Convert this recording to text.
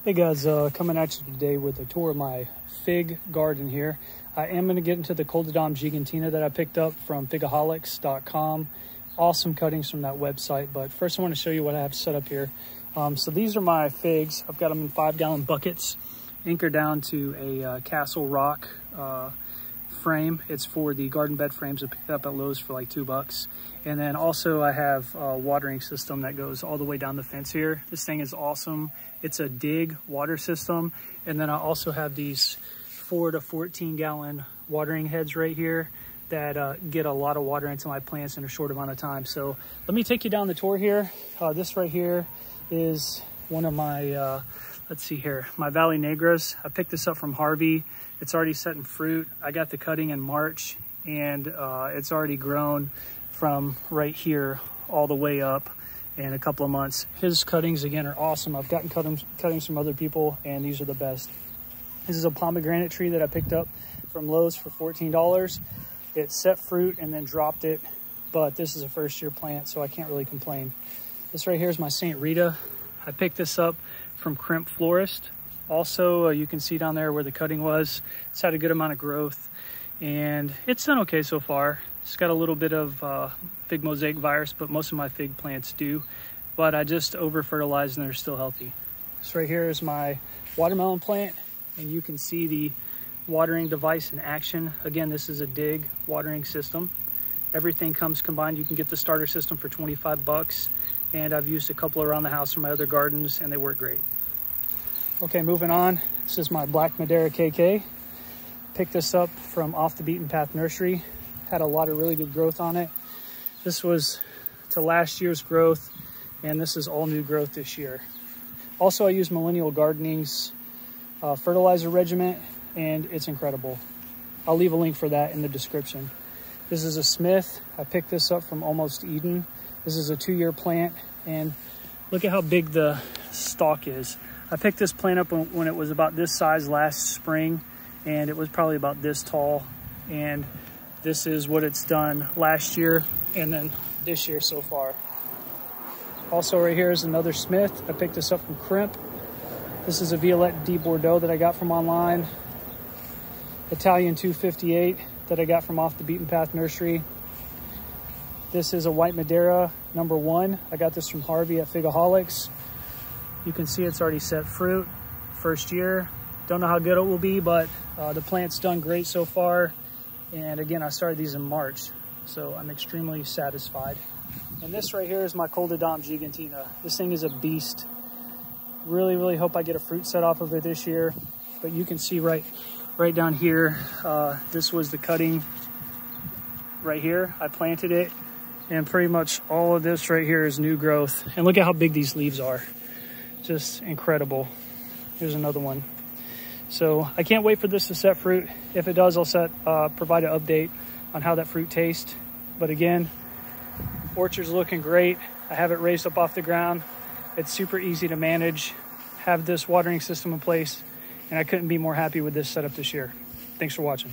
Hey guys, coming at you today with a tour of my fig garden here. I am going to get into the Coll Gigantina that I picked up from figaholics.com. Awesome cuttings from that website, but first I want to show you what I have set up here. So these are my figs. I've got them in 5-gallon buckets, anchored down to a Castle Rock frame. It's for the garden bed frames I picked up at Lowe's for like $2. And then also I have a watering system that goes all the way down the fence here. This thing is awesome. It's a dig water system. And then I also have these 4 to 14 gallon watering heads right here that get a lot of water into my plants in a short amount of time. So let me take you down the tour here. This right here is one of my, let's see here, my Valley Negras. I picked this up from Harvey. It's already set in fruit. I got the cutting in March, and it's already grown from right here all the way up in a couple of months. His cuttings, again, are awesome. I've gotten cuttings from other people, and these are the best. This is a pomegranate tree that I picked up from Lowe's for $14. It set fruit and then dropped it, but this is a first-year plant, so I can't really complain. This right here is my St. Rita. I picked this up from Crimp Florist. Also, you can see down there where the cutting was. It's had a good amount of growth, and it's done okay so far. It's got a little bit of fig mosaic virus, but most of my fig plants do. But I just over-fertilized and they're still healthy. This right here is my watermelon plant, and you can see the watering device in action. Again, this is a dig watering system. Everything comes combined. You can get the starter system for $25, and I've used a couple around the house for my other gardens, and they work great. Okay, moving on. This is my black Madera KK. Picked this up from Off the Beaten Path Nursery. Had a lot of really good growth on it. This was to last year's growth, and this is all new growth this year. Also, I use Millenial Gardening's Fertilizer Regiment, and it's incredible. I'll leave a link for that in the description. This is a Smith. I picked this up from Almost Eden. This is a 2-year plant, and look at how big the stalk is. I picked this plant up when it was about this size last spring, and it was probably about this tall, and this is what it's done last year and then this year so far. Also right here is another Smith. I picked this up from Crimp. This is a Violette de Bordeaux that I got from online. Italian 258 that I got from Off the Beaten Path Nursery. This is a white Madera #1. I got this from Harvey at Figaholics. You can see it's already set fruit, first year. Don't know how good it will be, but the plant's done great so far. And again, I started these in March, so I'm extremely satisfied. And this right here is my Coll Gigantina. This thing is a beast. Really, really hope I get a fruit set off of it this year. But you can see right down here, this was the cutting right here. I planted it, and pretty much all of this right here is new growth. And look at how big these leaves are. Just incredible. Here's another one. So I can't wait for this to set fruit. If it does, I'll provide an update on how that fruit tastes. But again, orchard's looking great. I have it raised up off the ground. It's super easy to manage. Have this watering system in place, and I couldn't be more happy with this setup this year. Thanks for watching.